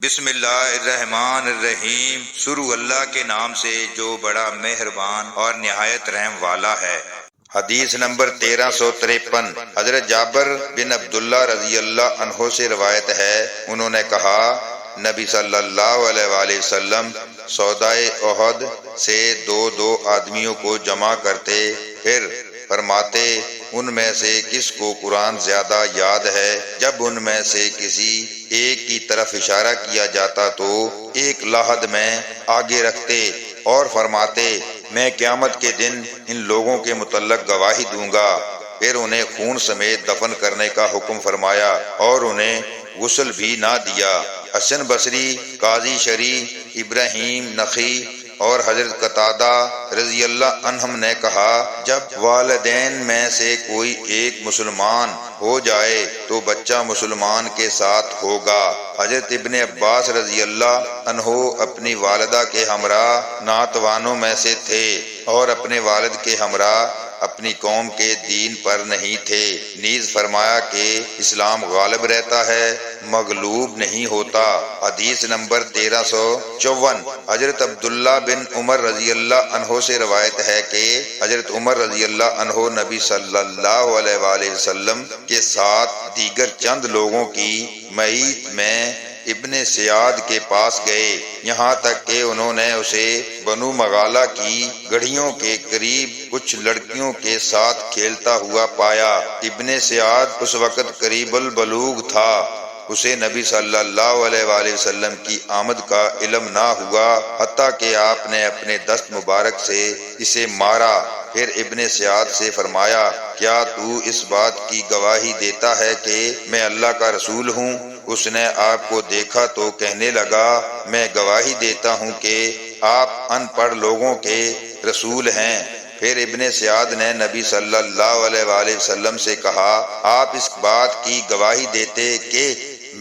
بسم اللہ الرحمن الرحیم، شروع اللہ کے نام سے جو بڑا مہربان اور نہایت رحم والا ہے۔ حدیث نمبر 1353، حضرت جابر بن عبداللہ رضی اللہ عنہ سے روایت ہے، انہوں نے کہا نبی صلی اللہ علیہ وآلہ وسلم سودائے احد سے دو آدمیوں کو جمع کرتے، پھر فرماتے ان میں سے کس کو قرآن زیادہ یاد ہے؟ جب ان میں سے کسی ایک کی طرف اشارہ کیا جاتا تو ایک لحد میں آگے رکھتے اور فرماتے میں قیامت کے دن ان لوگوں کے متعلق گواہی دوں گا۔ پھر انہیں خون سمیت دفن کرنے کا حکم فرمایا اور انہیں غسل بھی نہ دیا۔ حسن بصری، قاضی شریع، ابراہیم نخعی اور حضرت قتادہ رضی اللہ عنہم نے کہا جب والدین میں سے کوئی ایک مسلمان ہو جائے تو بچہ مسلمان کے ساتھ ہوگا۔ حضرت ابن عباس رضی اللہ عنہ اپنی والدہ کے ہمراہ ناتوانوں میں سے تھے اور اپنے والد کے ہمراہ اپنی قوم کے دین پر نہیں تھے۔ نیز فرمایا کہ اسلام غالب رہتا ہے، مغلوب نہیں ہوتا۔ حدیث نمبر 1354، حضرت عبداللہ بن عمر رضی اللہ عنہ سے روایت ہے کہ حضرت عمر رضی اللہ عنہ نبی صلی اللہ علیہ وآلہ وسلم کے ساتھ دیگر چند لوگوں کی معیت میں ابن سیاد کے پاس گئے، یہاں تک کہ انہوں نے اسے بنو مغالہ کی گڑھیوں کے قریب کچھ لڑکیوں کے ساتھ کھیلتا ہوا پایا۔ ابن سیاد اس وقت قریب البلوغ تھا، اسے نبی صلی اللہ علیہ وآلہ وسلم کی آمد کا علم نہ ہوا حتیٰ کہ آپ نے اپنے دست مبارک سے اسے مارا۔ پھر ابن سیاد سے فرمایا کیا تو اس بات کی گواہی دیتا ہے کہ میں اللہ کا رسول ہوں؟ اس نے آپ کو دیکھا تو کہنے لگا میں گواہی دیتا ہوں کہ آپ ان پڑھ لوگوں کے رسول ہیں۔ پھر ابن سیاد نے نبی صلی اللہ علیہ وآلہ وسلم سے کہا آپ اس بات کی گواہی دیتے کہ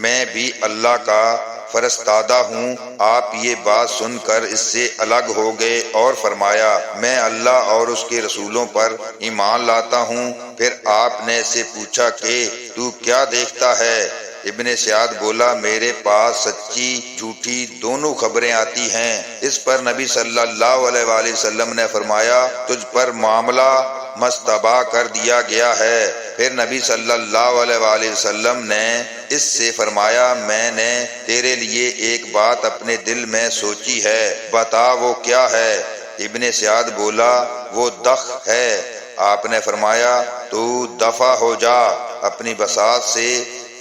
میں بھی اللہ کا فرستادہ ہوں؟ آپ یہ بات سن کر اس سے الگ ہو گئے اور فرمایا میں اللہ اور اس کے رسولوں پر ایمان لاتا ہوں۔ پھر آپ نے اس سے پوچھا کہ تو کیا دیکھتا ہے؟ ابن سیاد بولا میرے پاس سچی جھوٹی دونوں خبریں آتی ہیں۔ اس پر نبی صلی اللہ علیہ وآلہ وسلم نے فرمایا تجھ پر معاملہ مستباح کر دیا گیا ہے۔ پھر نبی صلی اللہ علیہ وآلہ وسلم نے اس سے فرمایا میں نے تیرے لیے ایک بات اپنے دل میں سوچی ہے، بتا وہ کیا ہے؟ ابن سیاد بولا وہ دخ ہے۔ آپ نے فرمایا تو دفع ہو جا، اپنی بساط سے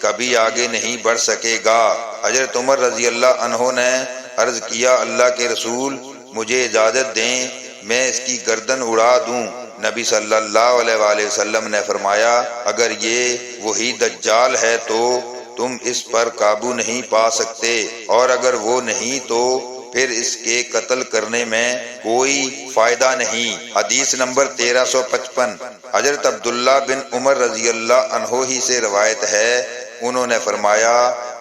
کبھی آگے نہیں بڑھ سکے گا۔ حضرت عمر رضی اللہ عنہ نے عرض کیا اللہ کے رسول مجھے اجازت دیں میں اس کی گردن اڑا دوں۔ نبی صلی اللہ علیہ وآلہ وسلم نے فرمایا اگر یہ وہی دجال ہے تو تم اس پر قابو نہیں پا سکتے، اور اگر وہ نہیں تو پھر اس کے قتل کرنے میں کوئی فائدہ نہیں۔ حدیث نمبر 1355، حضرت عبداللہ بن عمر رضی اللہ عنہ ہی سے روایت ہے، انہوں نے فرمایا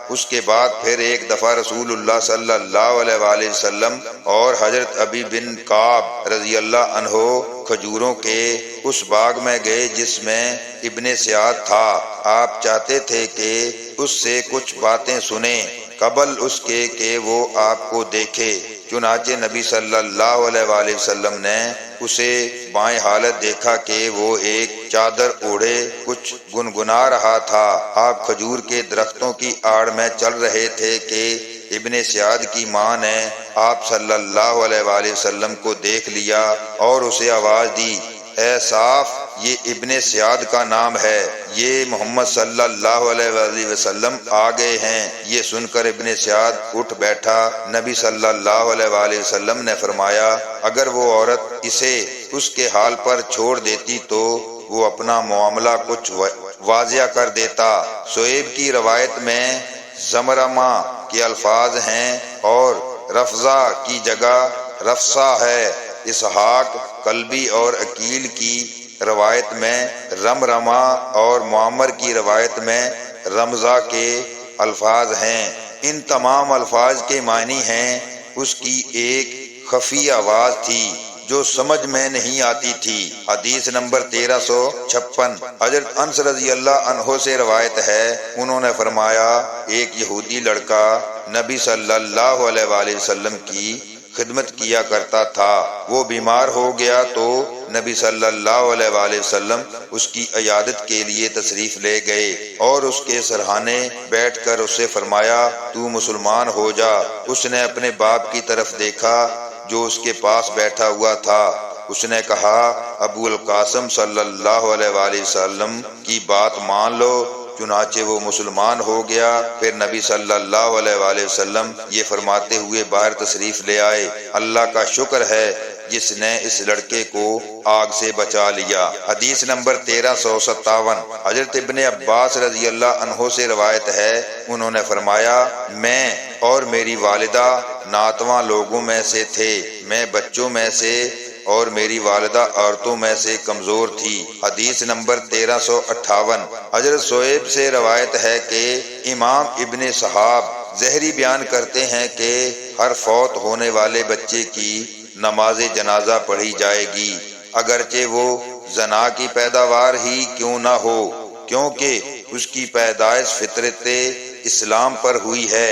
اس کے بعد پھر ایک دفعہ رسول اللہ صلی اللہ علیہ وآلہ وسلم اور حضرت ابی بن کعب رضی اللہ عنہ کھجوروں کے اس باغ میں گئے جس میں ابن سیاد تھا۔ آپ چاہتے تھے کہ اس سے کچھ باتیں سنیں قبل اس کے کہ وہ آپ کو دیکھے، چنانچہ نبی صلی اللہ علیہ وآلہ وسلم نے اسے بائیں حالت دیکھا کہ وہ ایک چادر اوڑھے کچھ گنگنا رہا تھا۔ آپ کھجور کے درختوں کی آڑ میں چل رہے تھے کہ ابن سیاد کی ماں نے آپ صلی اللہ علیہ وآلہ وسلم کو دیکھ لیا اور اسے آواز دی اے صاف یہ ابن سیاد کا نام ہے، یہ محمد صلی اللہ علیہ وآلہ وسلم آ گئے ہیں۔ یہ سن کر ابن سیاد اٹھ بیٹھا۔ نبی صلی اللہ علیہ وآلہ وسلم نے فرمایا اگر وہ عورت اسے اس کے حال پر چھوڑ دیتی تو وہ اپنا معاملہ کچھ واضح کر دیتا۔ شعیب کی روایت میں زمرمہ کے الفاظ ہیں اور رفضہ کی جگہ رفصہ ہے۔ اسحاق قلبی اور عقیل کی روایت میں رمرمہ اور معمر کی روایت میں رمضہ کے الفاظ ہیں۔ ان تمام الفاظ کے معنی ہیں اس کی ایک خفی آواز تھی جو سمجھ میں نہیں آتی تھی۔ حدیث نمبر 1356، حضرت انس رضی اللہ عنہ سے روایت ہے، انہوں نے فرمایا ایک یہودی لڑکا نبی صلی اللہ علیہ وآلہ وسلم کی خدمت کیا کرتا تھا۔ وہ بیمار ہو گیا تو نبی صلی اللہ علیہ وآلہ وسلم اس کی عیادت کے لیے تشریف لے گئے اور اس کے سرہانے بیٹھ کر اس سے فرمایا تو مسلمان ہو جا۔ اس نے اپنے باپ کی طرف دیکھا جو اس کے پاس بیٹھا ہوا تھا۔ اس نے کہا ابو القاسم صلی اللہ علیہ وآلہ وسلم کی بات مان لو۔ چنانچہ وہ مسلمان ہو گیا۔ پھر نبی صلی اللہ علیہ وآلہ وسلم یہ فرماتے ہوئے باہر تشریف لے آئے، اللہ کا شکر ہے جس نے اس لڑکے کو آگ سے بچا لیا۔ حدیث نمبر 1357 حضرت ابن عباس رضی اللہ عنہ سے روایت ہے، انہوں نے فرمایا میں اور میری والدہ ناتواں لوگوں میں سے تھے، میں بچوں میں سے اور میری والدہ عورتوں میں سے کمزور تھی۔ حدیث نمبر 1358 حضرت صہیب سے روایت ہے کہ امام ابن صحاب زہری بیان کرتے ہیں کہ ہر فوت ہونے والے بچے کی نماز جنازہ پڑھی جائے گی، اگرچہ وہ زنا کی پیداوار ہی کیوں نہ ہو، کیونکہ اس کی پیدائش فطرت اسلام پر ہوئی ہے،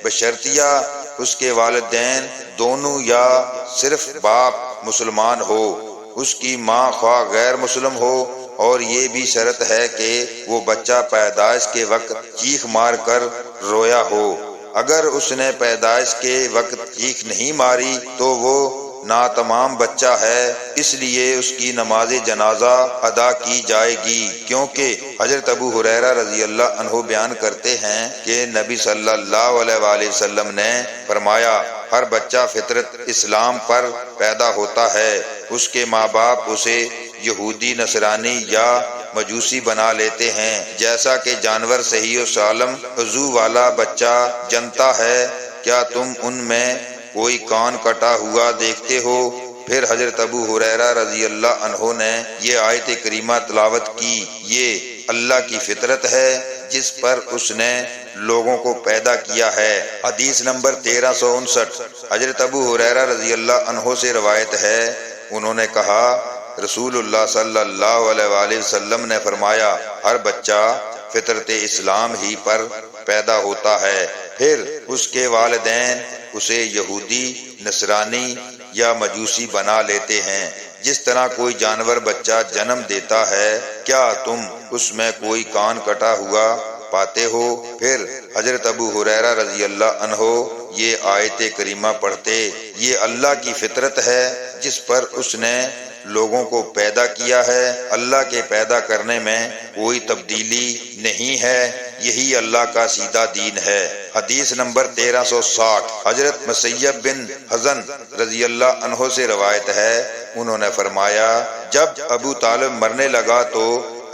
بشرطیہ اس کے والدین دونوں یا صرف باپ مسلمان ہو، اس کی ماں خواہ غیر مسلم ہو، اور یہ بھی شرط ہے کہ وہ بچہ پیدائش کے وقت چیخ مار کر رویا ہو۔ اگر اس نے پیدائش کے وقت چیخ نہیں ماری تو وہ ناتمام بچہ ہے، اس لیے اس کی نماز جنازہ ادا کی جائے گی، کیونکہ حضرت ابو ہریرہ رضی اللہ عنہ بیان کرتے ہیں کہ نبی صلی اللہ علیہ وآلہ وسلم نے فرمایا ہر بچہ فطرت اسلام پر پیدا ہوتا ہے، اس کے ماں باپ اسے یہودی نصرانی یا مجوسی بنا لیتے ہیں، جیسا کہ جانور صحیح و سالم عضو والا بچہ جنتا ہے، کیا تم ان میں کوئی کان کٹا ہوا دیکھتے ہو؟ پھر حضرت ابو ہریرہ رضی اللہ عنہ نے یہ آیت کریمہ تلاوت کی، یہ اللہ کی فطرت ہے جس پر اس نے لوگوں کو پیدا کیا ہے۔ حدیث نمبر 1359 حضرت ابو ہریرہ رضی اللہ عنہ سے روایت ہے، انہوں نے کہا رسول اللہ صلی اللہ علیہ وآلہ وسلم نے فرمایا ہر بچہ فطرت اسلام ہی پر پیدا ہوتا ہے، پھر اس کے والدین اسے یہودی نصرانی یا مجوسی بنا لیتے ہیں، جس طرح کوئی جانور بچہ جنم دیتا ہے، کیا تم اس میں کوئی کان کٹا ہوا پاتے ہو؟ پھر حضرت ابو ہریرہ رضی اللہ عنہ یہ آیت کریمہ پڑھتے، یہ اللہ کی فطرت ہے جس پر اس نے لوگوں کو پیدا کیا ہے، اللہ کے پیدا کرنے میں کوئی تبدیلی نہیں ہے، یہی اللہ کا سیدھا دین ہے۔ حدیث نمبر 1360 حضرت مسیب بن حزن رضی اللہ عنہ سے روایت ہے، انہوں نے فرمایا جب ابو طالب مرنے لگا تو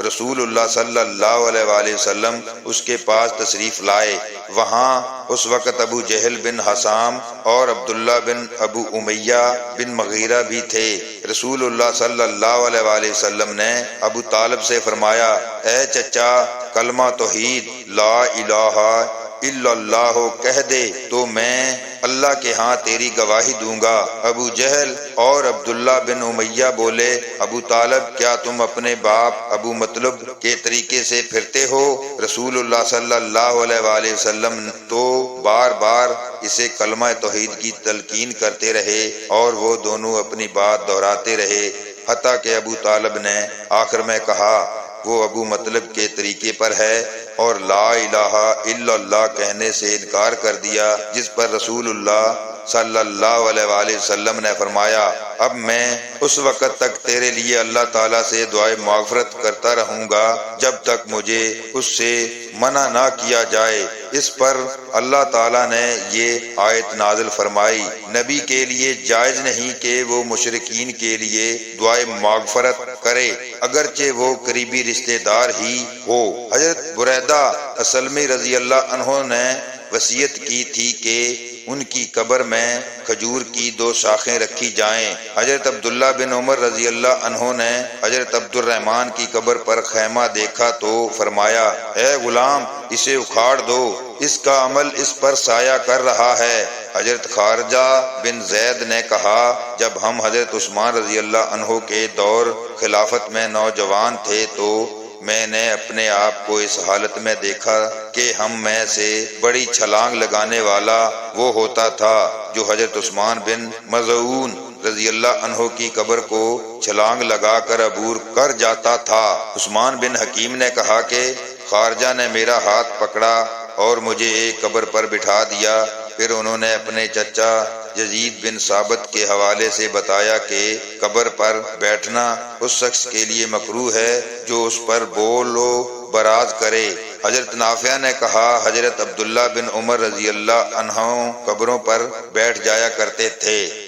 رسول اللہ صلی اللہ علیہ وآلہ وسلم اس کے پاس تشریف لائے، وہاں اس وقت ابو جہل بن حسام اور عبداللہ بن ابو امیہ بن مغیرہ بھی تھے۔ رسول اللہ صلی اللہ علیہ وآلہ وسلم نے ابو طالب سے فرمایا اے چچا کلمہ توحید لا الہ الا اللہ کہہ دے تو میں اللہ کے ہاں تیری گواہی دوں گا۔ ابو جہل اور عبداللہ بن امیہ بولے ابو طالب کیا تم اپنے باپ ابو مطلب کے طریقے سے پھرتے ہو؟ رسول اللہ صلی اللہ علیہ وآلہ وسلم تو بار بار اسے کلمہ توحید کی تلقین کرتے رہے اور وہ دونوں اپنی بات دہراتے رہے، حتیٰ کہ ابو طالب نے آخر میں کہا وہ ابو مطلب کے طریقے پر ہے اور لا الہ الا اللہ کہنے سے انکار کر دیا، جس پر رسول اللہ صلی اللہ علیہ وآلہ وسلم نے فرمایا اب میں اس وقت تک تیرے لیے اللہ تعالیٰ سے دعائے مغفرت کرتا رہوں گا جب تک مجھے اس سے منع نہ کیا جائے۔ اس پر اللہ تعالیٰ نے یہ آیت نازل فرمائی نبی کے لیے جائز نہیں کہ وہ مشرکین کے لیے دعائے مغفرت کرے اگرچہ وہ قریبی رشتہ دار ہی ہو۔ حضرت بریدہ اسلمی رضی اللہ عنہ نے وصیت کی تھی کہ ان کی قبر میں کھجور کی 2 شاخیں رکھی جائیں۔ حضرت عبداللہ بن عمر رضی اللہ عنہ نے حضرت عبد الرحمن کی قبر پر خیمہ دیکھا تو فرمایا اے غلام اسے اکھاڑ دو، اس کا عمل اس پر سایہ کر رہا ہے۔ حضرت خارجہ بن زید نے کہا جب ہم حضرت عثمان رضی اللہ عنہ کے دور خلافت میں نوجوان تھے تو میں نے اپنے آپ کو اس حالت میں دیکھا کہ ہم میں سے بڑی چھلانگ لگانے والا وہ ہوتا تھا جو حضرت عثمان بن مظعون رضی اللہ عنہ کی قبر کو چھلانگ لگا کر عبور کر جاتا تھا۔ عثمان بن حکیم نے کہا کہ خارجہ نے میرا ہاتھ پکڑا اور مجھے ایک قبر پر بٹھا دیا۔ پھر انہوں نے اپنے چچا یزید بن ثابت کے حوالے سے بتایا کہ قبر پر بیٹھنا اس شخص کے لیے مکروہ ہے جو اس پر بول و براز کرے۔ حضرت نافع نے کہا حضرت عبداللہ بن عمر رضی اللہ عنہ قبروں پر بیٹھ جایا کرتے تھے۔